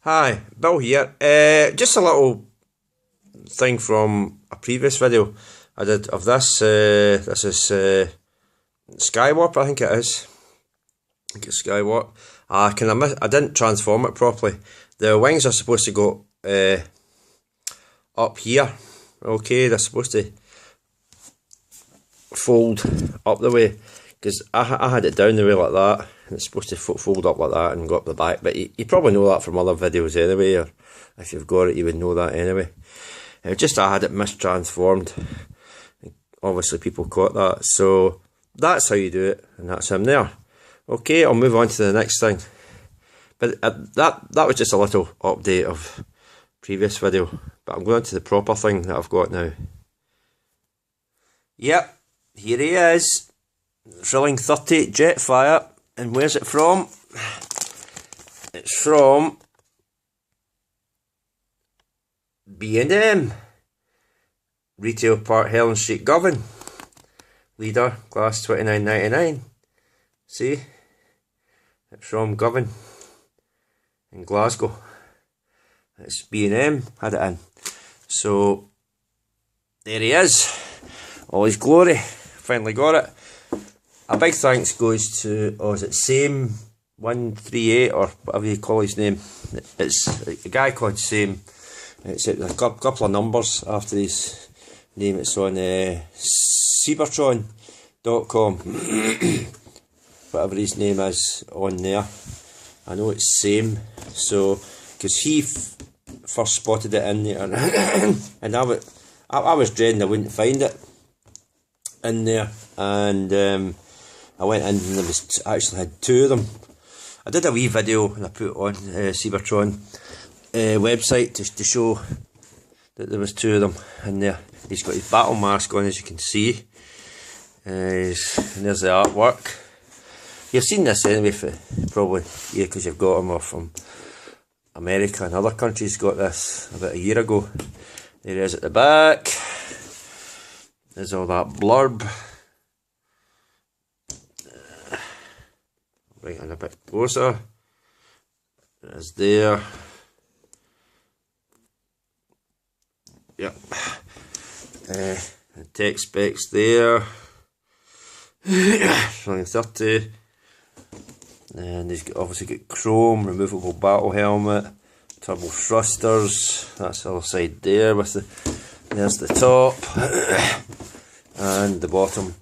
Hi, Bill here. Just a little thing from a previous video I did of this. This is Skywarp, I think it is. I think it's Skywarp. I didn't transform it properly. The wings are supposed to go up here. Okay, they're supposed to fold up the way, because I had it down the way like that, and it's supposed to fold up like that and go up the back, but you probably know that from other videos anyway, or if you've got it you would know that anyway. Just I had it mistransformed. Obviously people caught that, so that's how you do it, and that's him there. Okay, I'll move on to the next thing, but that was just a little update of previous video, but I'm going to the proper thing that I've got now. Yep, here he is, Thrilling 30 Jetfire. And where's it from? It's from B&M, Retail Park, Helen Street, Govan. Leader, glass £29.99. See? It's from Govan in Glasgow. It's B&M, had it in. So, there he is. All his glory. Finally got it. A big thanks goes to, is it Same 138 or whatever you call his name? It's a guy called Same. It's a couple of numbers after his name. It's on Cybertron.com. Whatever his name is on there. I know it's Same. So, because he first spotted it in there, and I was dreading I wouldn't find it in there, and I went in and there was actually had two of them. I did a wee video and I put it on Cybertron website to show that there was two of them in there. He's got his battle mask on, as you can see, and there's the artwork. You've seen this anyway, probably, yeah, because you've got them, or from America and other countries got this about a year ago. There he is at the back. There's all that blurb. Right, and a bit closer. There's there. Yep. The text specs there. 30. And he's obviously got chrome, removable battle helmet, turbo thrusters. That's the other side there with there's the top and the bottom.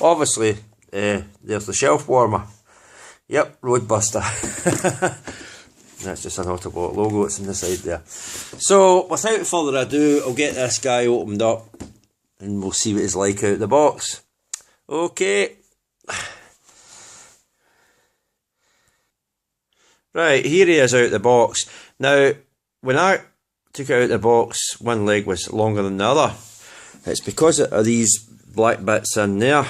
Obviously, there's the shelf warmer. Yep, Roadbuster. That's just an Autobot logo, it's on the side there. So, without further ado, I'll get this guy opened up and we'll see what he's like out the box. Okay. Right, here he is out the box. Now, when I took it out of the box, one leg was longer than the other. It's because of these black bits in there.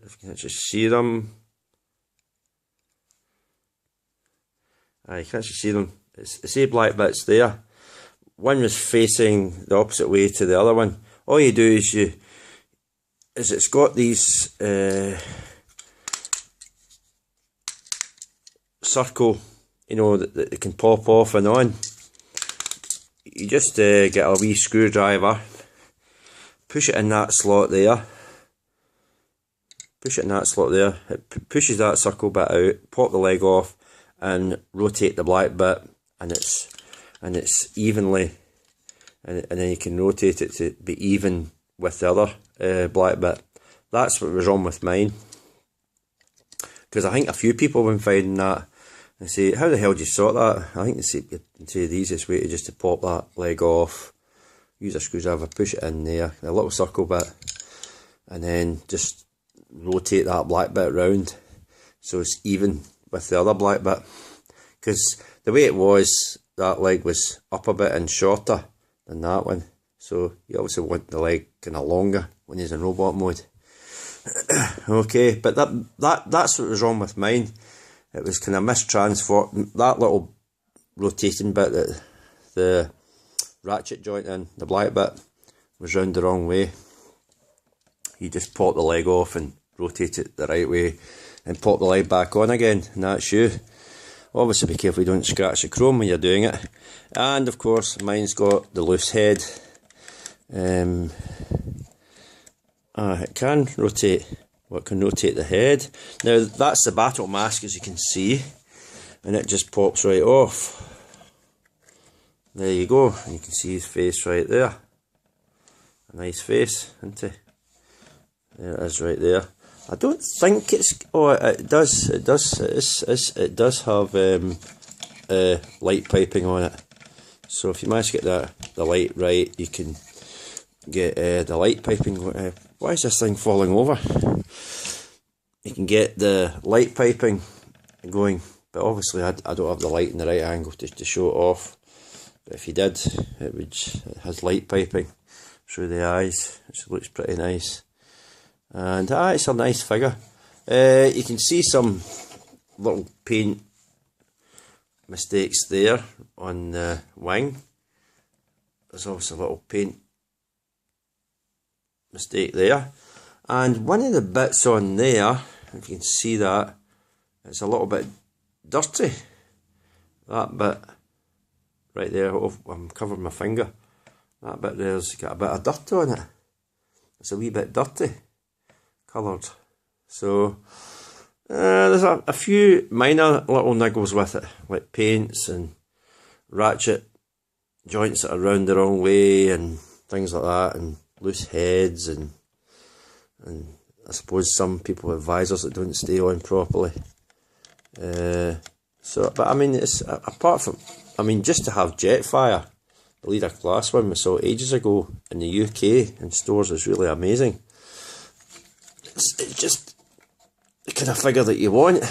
If you can just see them. You can actually see them. It's the black bits there. One was facing the opposite way to the other one. All you do is it's got these circle, that it can pop off and on. You just get a wee screwdriver, push it in that slot there. Push it in that slot there. It pushes that circle bit out. Pop the leg off and rotate the black bit, and it's evenly, and then you can rotate it to be even with the other black bit. That's what was wrong with mine, because I think a few people have been finding that and say, how the hell do you sort that? I think they say the easiest way is just to pop that leg off, use a screwdriver, push it in there, a little circle bit, and then just rotate that black bit round so it's even with the other black bit. Because the way it was, that leg was up a bit and shorter than that one, so you obviously want the leg kind of longer when he's in robot mode. Okay, but that's what was wrong with mine. It was kind of mistransformed. That little rotating bit, that the ratchet joint in, the black bit, was round the wrong way. You just pop the leg off and rotate it the right way and pop the leg back on again, and that's you. Obviously be careful you don't scratch the chrome when you're doing it. And of course mine's got the loose head. It can rotate. Well, it can rotate the head. Now that's the battle mask, as you can see, and it just pops right off. There you go, and you can see his face right there. A nice face, isn't it? There it is right there. I don't think it's... Oh, it does have light piping on it. So if you manage to get the light right, you can get the light piping... why is this thing falling over? You can get the light piping going, but obviously I don't have the light in the right angle to show it off. But if you did, it has light piping through the eyes, which looks pretty nice. And it's a nice figure. You can see some little paint mistakes there on the wing. There's obviously a little paint mistake there. And one of the bits on there, if you can see that, it's a little bit dirty. That bit right there, I'm covering my finger. That bit there's got a bit of dirt on it. It's a wee bit dirty, coloured. So there's a few minor little niggles with it, like paints and ratchet joints that are round the wrong way and things like that, and loose heads, and I suppose some people have visors that don't stay on properly. But I mean, it's apart from, I mean, just to have Jetfire, the leader class one we saw ages ago in the UK in stores, is really amazing. It's just the kind of figure that you want,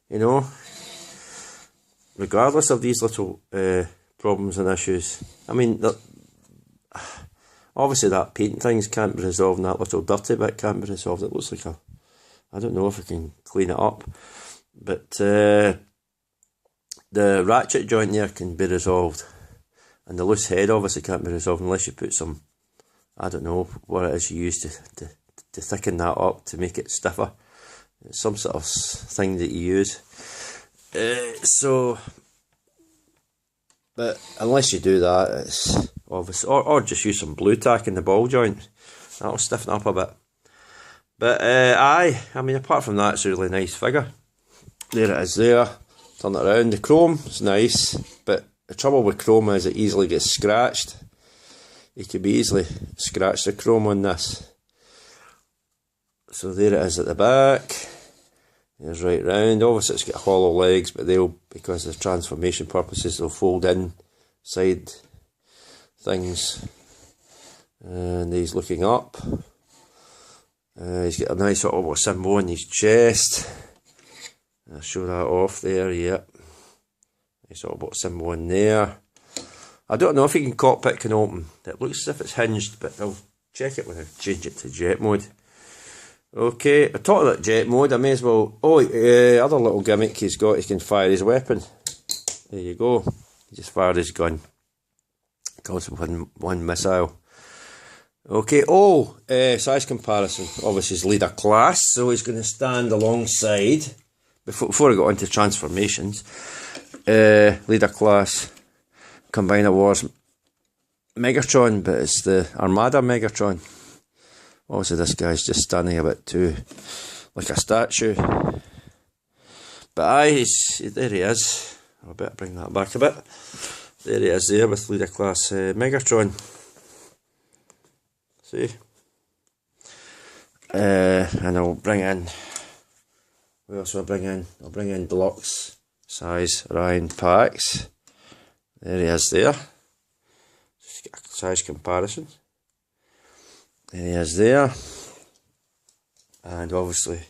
you know, regardless of these little problems and issues. I mean, obviously that paint things can't be resolved, and that little dirty bit can't be resolved. It looks like I don't know if I can clean it up, but the ratchet joint there can be resolved, and the loose head obviously can't be resolved unless you put some, I don't know what it is you use to thicken that up to make it stiffer. It's some sort of thing that you use. But unless you do that, it's obvious, or just use some blue tack in the ball joint. That'll stiffen up a bit. But I mean, apart from that, it's a really nice figure. There it is there. Turn it around. The chrome is nice, but the trouble with chrome is it easily gets scratched. You could be easily scratch the chrome on this. So there it is at the back. There's right round. Obviously it's got hollow legs, but they'll, because of transformation purposes, they'll fold in side things. And he's looking up. He's got a nice little symbol on his chest. I'll show that off there, yep. Nice little symbol in there. I don't know if you can cockpit can open. It looks as if it's hinged, but I'll check it when I change it to jet mode. Okay, I talked about jet mode, I may as well... Oh, other little gimmick he's got, he can fire his weapon. There you go. He just fired his gun. Comes with one missile. Okay, size comparison. Obviously he's leader class, so he's going to stand alongside... Before I got into transformations, leader class, Combiner Wars Megatron, but it's the Armada Megatron. Obviously this guy's just standing a bit too like a statue. But there he is. I better bring that back a bit. There he is there with leader class Megatron. See? And I'll bring in... What else will I bring in? I'll bring in deluxe size Ryan packs. There he is there. Just get a size comparison. There he is there. And obviously,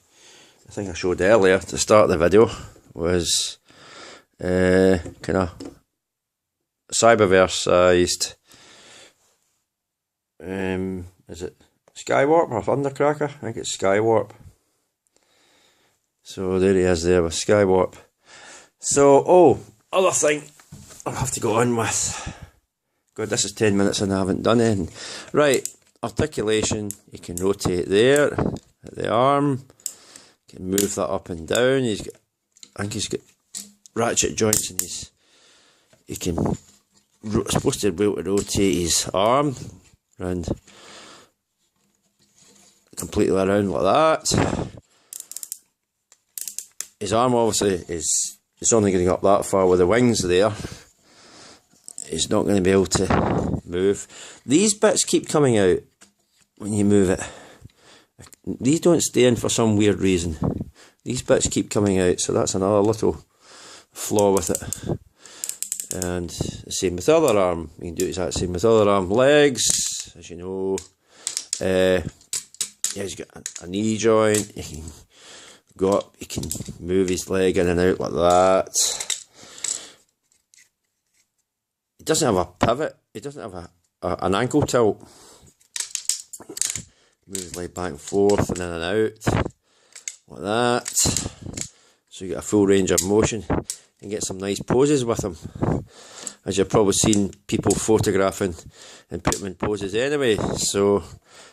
the thing I showed earlier to start the video was kind of Cyberverse sized. Is it Skywarp or Thundercracker? I think it's Skywarp. So there he is there with Skywarp. So, other thing I'll have to go on with. God, this is 10 minutes and I haven't done anything. Right, articulation, you can rotate there at the arm. You can move that up and down. I think he's got ratchet joints, and he can supposed to be able to rotate his arm around completely around like that. His arm obviously is only going up that far with the wings there. It's not going to be able to move. These bits keep coming out when you move it. These don't stay in for some weird reason. These bits keep coming out, so that's another little flaw with it. And the same with the other arm. You can do the exact same with the other arm. Legs, as you know. Yeah, he's got a knee joint. You can go up, you can move his leg in and out like that. He doesn't have a pivot. He doesn't have an ankle tilt. Move his leg back and forth and in and out like that. So you get a full range of motion and get some nice poses with him. As you've probably seen people photographing and put them in poses anyway. So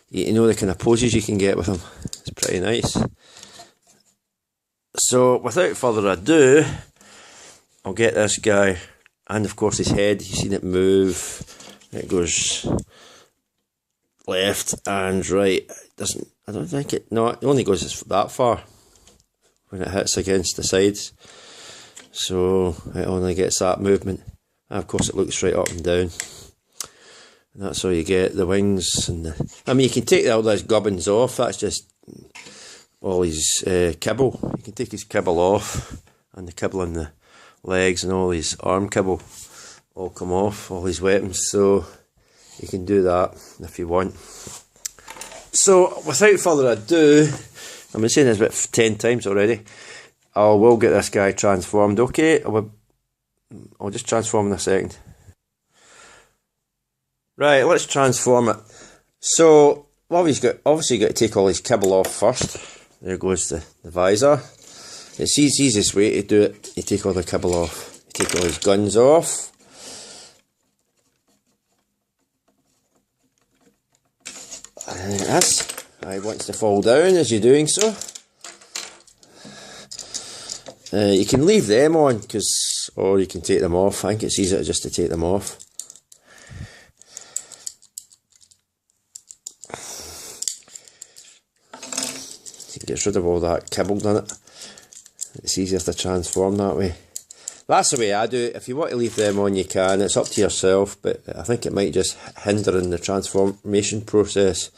you know the kind of poses you can get with him. It's pretty nice. So without further ado, I'll get this guy, and of course his head. You've seen it move. It goes left and right. It doesn't. I don't think it. No, it only goes that far when it hits against the sides. So it only gets that movement. And of course, it looks right up and down. And that's how you get the wings and the. I mean, you can take all those gubbins off. That's just all his kibble. You can take his kibble off, and the kibble in the legs and all his arm kibble all come off, all his weapons. So you can do that if you want. So without further ado, I've been saying this about 10 times already. I will get this guy transformed. Okay, I'll just transform in a second. Right, let's transform it. So obviously got to take all his kibble off first. There goes the visor. It's the easiest way to do it. You take all the kibble off. You take all his guns off. And this. He wants to fall down as you're doing so. You can leave them on, or you can take them off. I think it's easier just to take them off. It gets rid of all that kibble in it. It's easier to transform that way. That's the way I do it. If you want to leave them on, you can. It's up to yourself, but I think it might just hinder in the transformation process.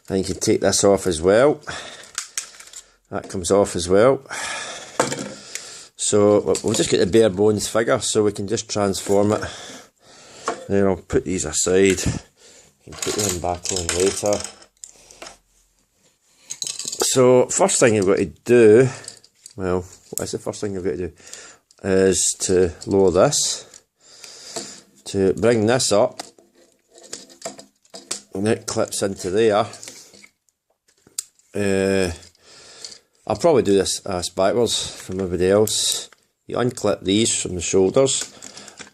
And you can take this off as well. That comes off as well. So we'll just get the bare bones figure, so we can just transform it. Then I'll put these aside. You can put them back on later. So first thing you've got to do, well, what is the first thing you've got to do? Is to lower this, to bring this up, and it clips into there. I'll probably do this backwards from everybody else. You unclip these from the shoulders.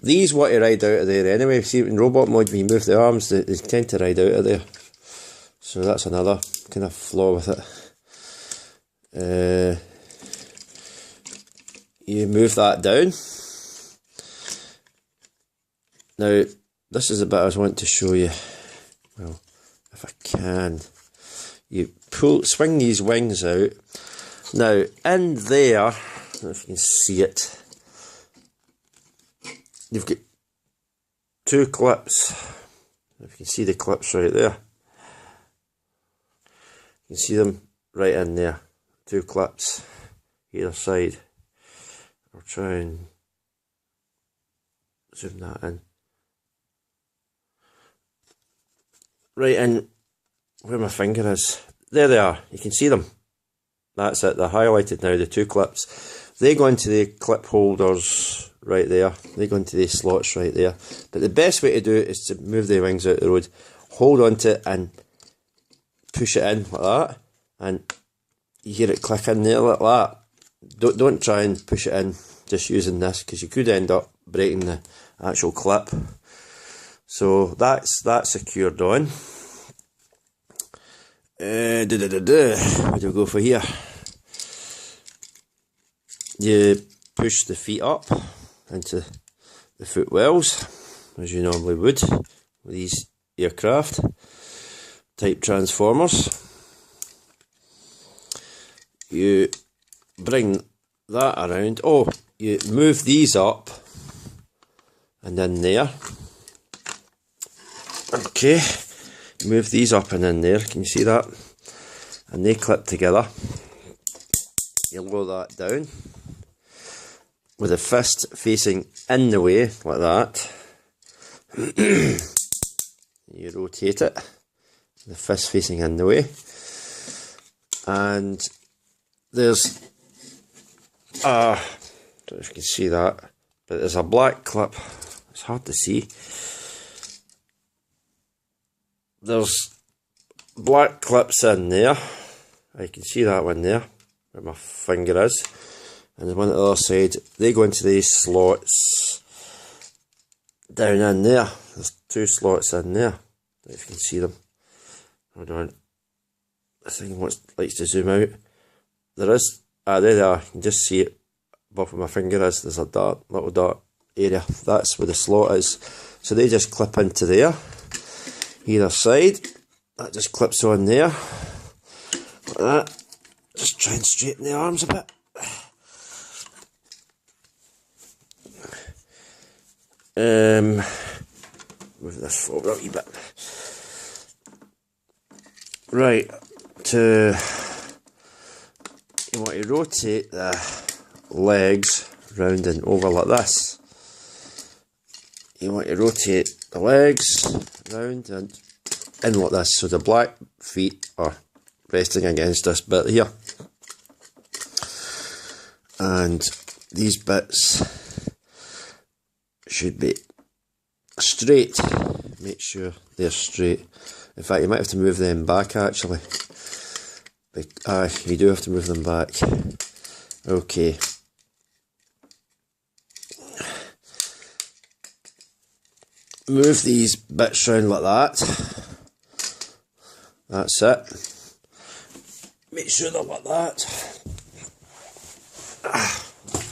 These want to ride out of there anyway. See, in robot mode, when you move the arms, they tend to ride out of there. So that's another kind of flaw with it. You move that down. Now, this is the bit I was wanting to show you. Well, if I can. You swing these wings out. Now, in there, I don't know if you can see it, you've got two clips. If you can see the clips right there. You can see them right in there. Two clips either side. I'll try and zoom that in. Right in where my finger is. There they are. You can see them. That's it. They're highlighted now, the two clips. They go into the clip holders right there. They go into these slots right there. But the best way to do it is to move the wings out the road. Hold onto it and push it in like that. And you hear it click in there like that. Don't try and push it in just using this, because you could end up breaking the actual clip. So that's secured on. Where do we go for here? You push the feet up into the footwells, as you normally would with these aircraft type transformers. You bring that around. Oh, you move these up and in there. Okay, move these up and in there. Can you see that? And they clip together. You lower that down with the fist facing in the way, like that. You rotate it, the fist facing in the way. And there's I don't know if you can see that, but there's a black clip. It's hard to see. There's black clips in there. I can see that one there, where my finger is. And there's one at the other side. They go into these slots down in there. There's two slots in there. I don't know if you can see them. Hold on. This thing likes to zoom out. There is, there they are. You can just see it above where my finger is. There's a little dark area. That's where the slot is. So they just clip into there. Either side. That just clips on there. Like that. Just try and straighten the arms a bit. Move this forward a wee bit. Right, you want to rotate the legs round and over like this. You want to rotate the legs round and in like this, so the black feet are resting against this bit here. And these bits should be straight. Make sure they're straight. In fact, you might have to move them back actually. You do have to move them back. Okay. Move these bits round like that. That's it. Make sure they're like that.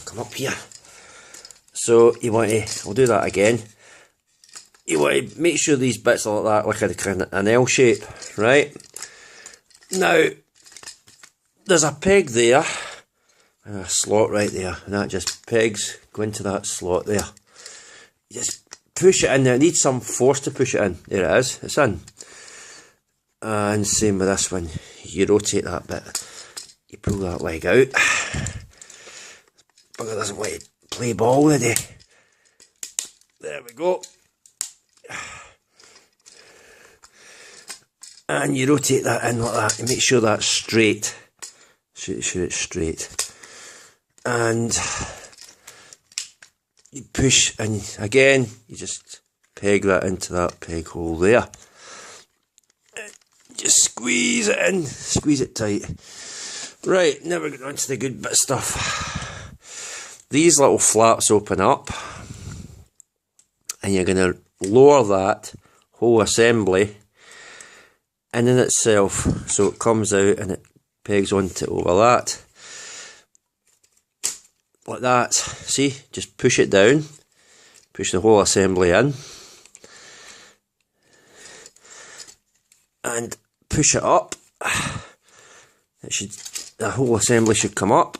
Come up here. So you want to, I'll do that again. You want to make sure these bits are like that, like a kind of an L shape, right? Now, there's a peg there, and a slot right there, and that just pegs, go into that slot there. You just push it in there, it needs some force to push it in. There it is, it's in. And same with this one, you rotate that bit, you pull that leg out. Bugger doesn't want to play ball today. There we go. And you rotate that in like that and make sure that's straight. Sure it's straight. And you push, and again you just peg that into that peg hole there. Just squeeze it in, squeeze it tight. Right, now we're going on to the good bit stuff. These little flaps open up, and you're going to lower that whole assembly in itself, so it comes out and it pegs onto over that, like that. See, just push it down, push the whole assembly in, and push it up. The whole assembly should come up.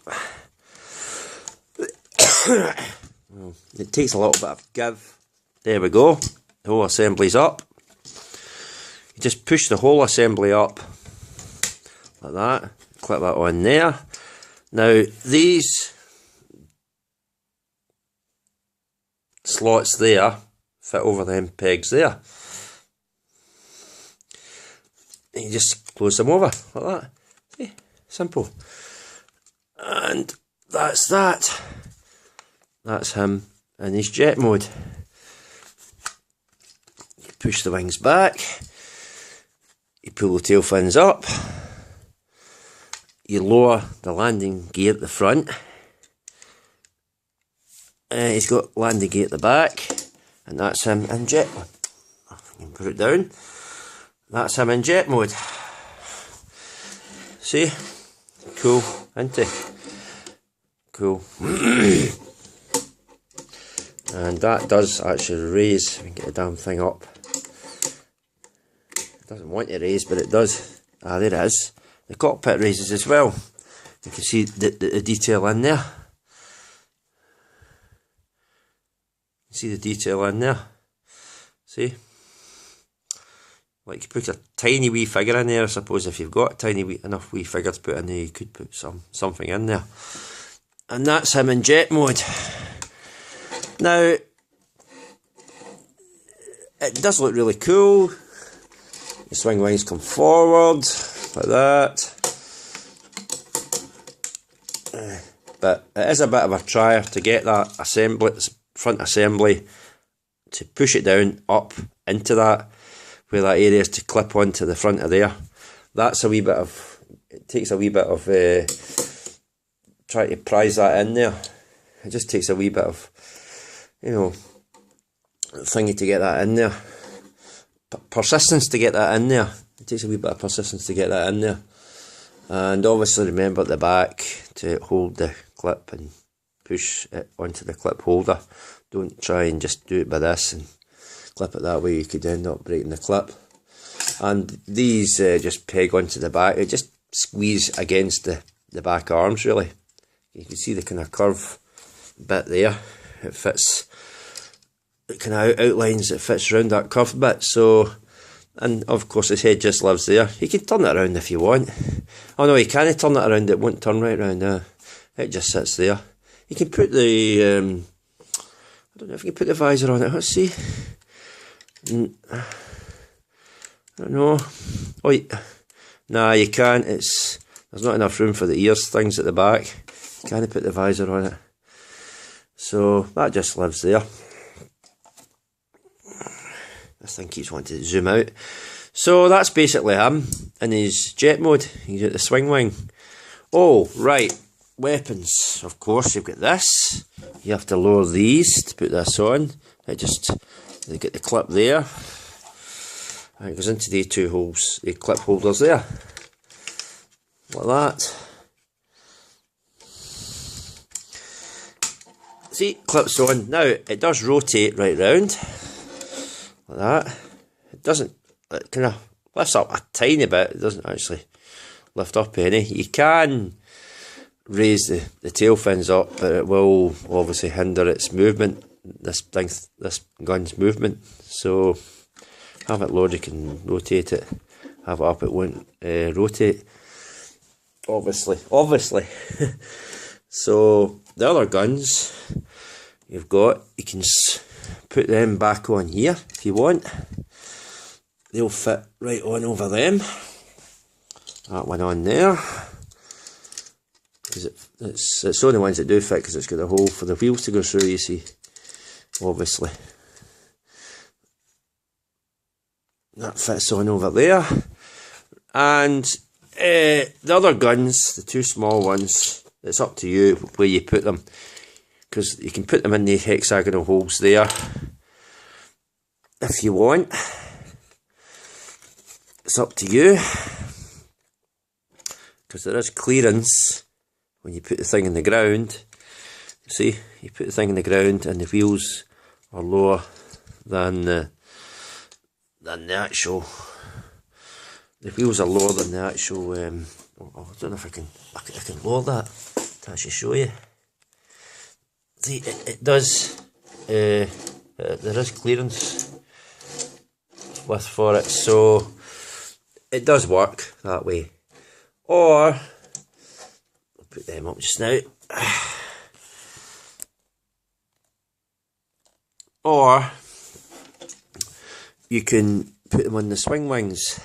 It takes a little bit of give. There we go. The whole assembly's up. You just push the whole assembly up like that. Clip that on there. Now these slots there fit over them pegs there. And you just close them over like that. See? Simple. And that's that. That's him in his jet mode. You push the wings back. You pull the tail fins up. You lower the landing gear at the front. He's got landing gear at the back. And that's him in jet mode. You can put it down. That's him in jet mode. See? Cool, isn't it? Cool. And that does actually raise. We can get the damn thing up. It doesn't want to raise, but it does. Ah, there it is. The cockpit raises as well. You can see the detail in there. See the detail in there. See? Like you put a tiny wee figure in there. I suppose if you've got a tiny enough wee figure to put in there, you could put something in there. And that's him in jet mode. Now, it does look really cool. The swing wings come forward like that. But it is a bit of a trier to get that front assembly, to push it down up into that, where that area is to clip onto the front of there. That's a wee bit of, it takes a wee bit of trying to prise that in there. It just takes a wee bit of, you know, thingy to get that in there. Persistence to get that in there. It takes a wee bit of persistence to get that in there. And obviously remember at the back to hold the clip and push it onto the clip holder. Don't try and just do it by this and clip it that way. You could end up breaking the clip. And these just peg onto the back. It just squeeze against the back arms really. You can see the kind of curve bit there. It fits, it kind of outlines, it fits around that curved bit. So, and of course his head just lives there. You can turn it around if you want. Oh no, you can't turn it around, it won't turn right around there. It just sits there. You can put the, I don't know if you can put the visor on it, let's see. I don't know. Oh, nah, you can't, there's not enough room for the ears things at the back. You can't put the visor on it. So that just lives there. This thing keeps wanting to zoom out. So that's basically him in his jet mode. He's at the swing wing. Oh, right. Weapons. Of course, you've got this. You have to lower these to put this on. They get the clip there. And it goes into the two holes, the clip holders there. Like that. See, clips on. Now, it does rotate right round. Like that. It doesn't, it kind of lifts up a tiny bit. It doesn't actually lift up any. You can raise the tail fins up, but it will obviously hinder its movement, this gun's movement. So, have it lowered, you can rotate it. Have it up, it won't rotate. Obviously. So, the other guns you've got, you can put them back on here if you want. They'll fit right on over them. That one on there. Because it's the only ones that do fit, because it's got a hole for the wheels to go through, you see. Obviously. That fits on over there. And the other guns, the two small ones, it's up to you where you put them. Because you can put them in the hexagonal holes there if you want. It's up to you. Because there is clearance when you put the thing in the ground. See, you put the thing in the ground and the wheels are lower than the actual. The wheels are lower than the actual. I don't know if I can lower that to actually show you. See, it does. There is clearance for it, so it does work that way. Or I'll put them up just now. Or you can put them on the swing wings,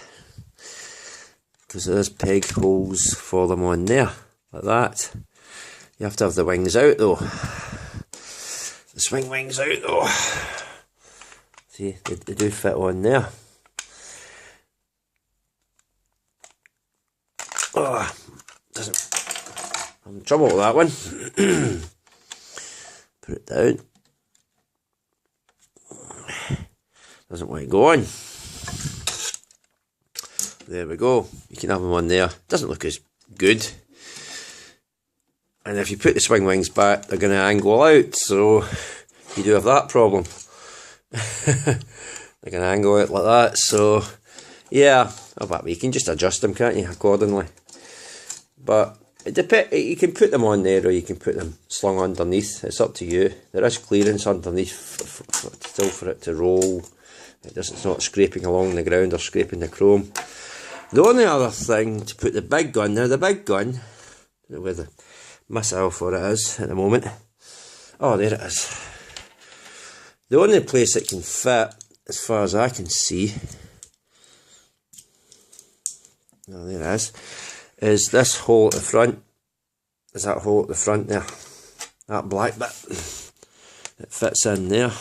because there's peg holes for them on there, like that. You have to have the wings out though. The swing wings out though. See, they do fit on there. Oh, I'm in trouble with that one. Put it down. Doesn't want to go on. There we go. You can have them on there. Doesn't look as good. And if you put the swing wings back, they're going to angle out. So you do have that problem. I can angle it like that, so yeah, but you can just adjust them, can't you, accordingly. But it you can put them on there, or you can put them slung underneath. It's up to you. There is clearance underneath still for it to roll. It's not scraping along the ground or scraping the chrome. The only other thing, to put the big gun, now the big gun, where the missile for it is at the moment, oh, there it is. The only place it can fit, as far as I can see, oh, there it is this hole at the front. Is that hole at the front there? That black bit. It fits in there.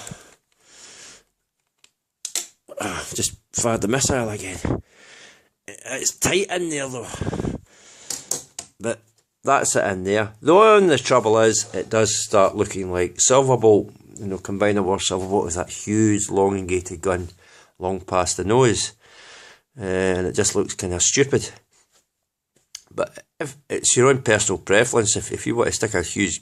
Just fired the missile again. It's tight in there though. But that's it in there. The only trouble is, it does start looking like Silverbolt. You know, combine the word Silverbolt with that huge elongated gun long past the nose. And it just looks kind of stupid. But if it's your own personal preference, if you want to stick a huge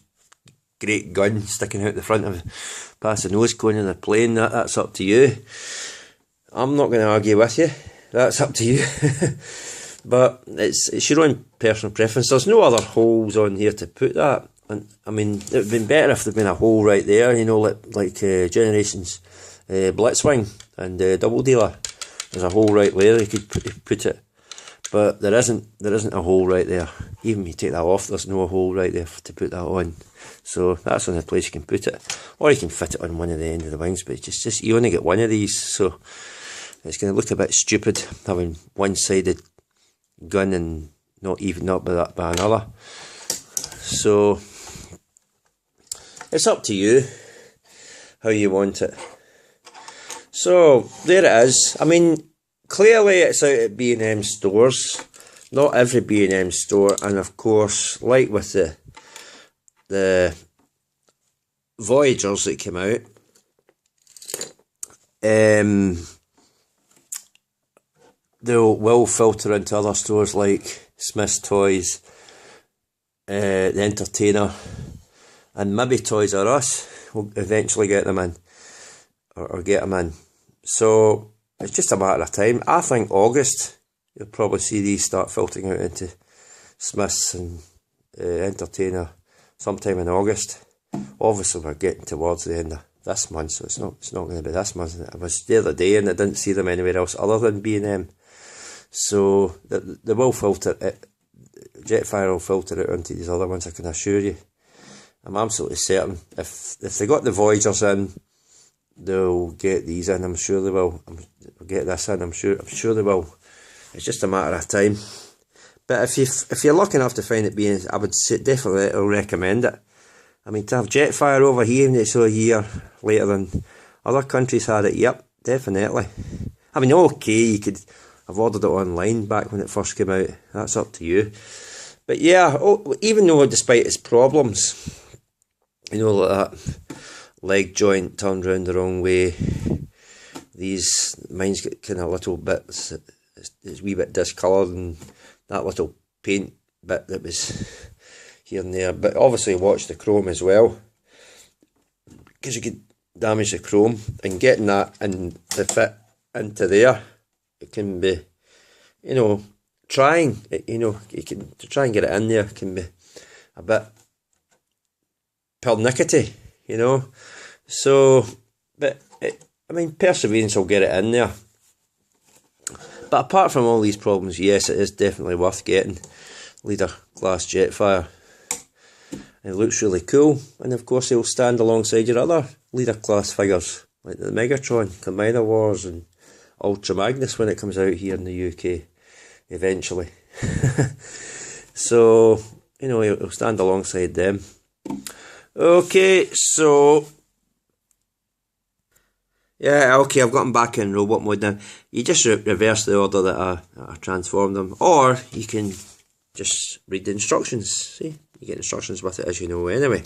great gun sticking out the front of past the nose going in a plane, that's up to you. I'm not going to argue with you. That's up to you. But it's your own personal preference. There's no other holes on here to put that. And I mean, it would have been better if there'd been a hole right there, you know, like Generations Blitzwing and Double Dealer. There's a hole right there you could put it. But there isn't a hole right there. Even if you take that off, there's no hole right there to put that on. So that's the only place you can put it. Or you can fit it on one of the end of the wings, but it's just you only get one of these, so it's going to look a bit stupid having one-sided gun and not evened up by another. So it's up to you how you want it. So there it is. I mean, clearly it's out at B&M Stores. Not every B&M store, and of course, like with the Voyagers that came out, they will filter into other stores like Smith's Toys, the Entertainer, and maybe Toys R Us will eventually get them in, or get them in. So it's just a matter of time. I think August, you'll probably see these start filtering out into Smith's and Entertainer sometime in August. Obviously, we're getting towards the end of this month, so it's not going to be this month. I was the other day and I didn't see them anywhere else other than B&M. So they will filter it. Jetfire will filter it onto these other ones, I can assure you. I'm absolutely certain. If they got the Voyagers in, they'll get these in. I'm sure they will. They'll get this in. I'm sure they will. It's just a matter of time. But if you're lucky enough to find it being, I would say definitely I'll recommend it. I mean, to have Jetfire over here and it's a year later than other countries had it, yep, definitely. I mean, okay, you could have ordered it online back when it first came out. That's up to you. But yeah, even though despite its problems, you know, like that leg joint turned round the wrong way, mine's got kind of little bits, it's a wee bit discoloured, and that little paint bit that was here and there. But obviously watch the chrome as well, because you could damage the chrome, and getting that in the fit into there, it can be, you know, trying, you know, you can to try and get it in there can be a bit pernickety, you know. So, but I mean, perseverance will get it in there. But apart from all these problems, yes, it is definitely worth getting. Leader Glass Jetfire. It looks really cool, and of course it'll stand alongside your other Leader Class figures, like the Megatron, Combiner Wars, and Ultra Magnus when it comes out here in the UK, eventually. So, you know, it'll stand alongside them. Okay, so yeah, okay, I've got them back in robot mode now. You just reverse the order that I transformed them, or you can just read the instructions. See, you get instructions with it, as you know anyway.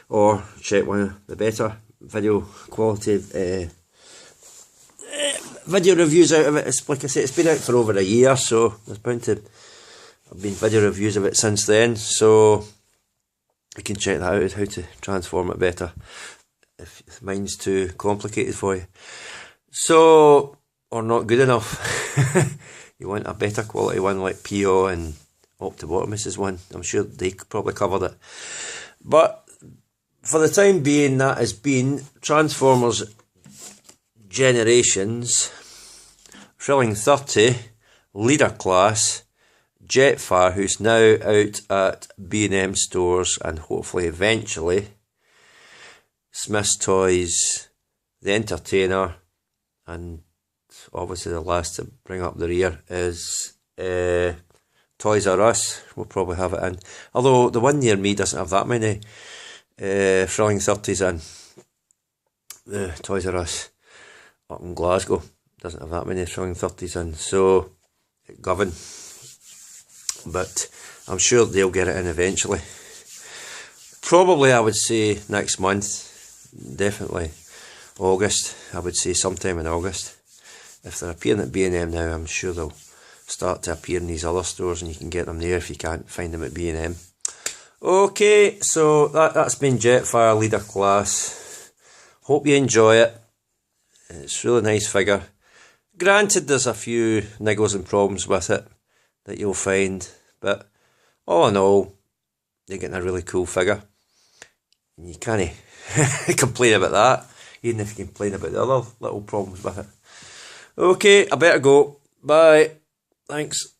Or check one of the better video quality video reviews out of it. It's, like I say, it's been out for over a year, so there's bound to have been video reviews of it since then, so you can check that out, how to transform it better. if mine's too complicated for you. So, or not good enough. You want a better quality one like PO and Optibottomist is one. I'm sure they probably covered it. But for the time being, that has been Transformers Generations, Thrilling 30, Leader Class, Jetfire, who's now out at B&M Stores, and hopefully eventually Smith's Toys, The Entertainer, and obviously the last to bring up the rear is Toys R Us. We'll probably have it in. Although the one near me doesn't have that many Thrilling 30s in. The Toys R Us up in Glasgow doesn't have that many Thrilling 30s in. So, Govan. But I'm sure they'll get it in eventually. Probably I would say next month. Definitely August. I would say sometime in August. If they're appearing at B&M now, I'm sure they'll start to appear in these other stores and you can get them there if you can't find them at B&M. Okay, so that's been Jetfire Leader Class. Hope you enjoy it. It's a really nice figure. Granted, there's a few niggles and problems with it that you'll find, but all in all, you're getting a really cool figure. And you can't complain about that, even if you complain about the other little problems with it. Okay, I better go. Bye. Thanks.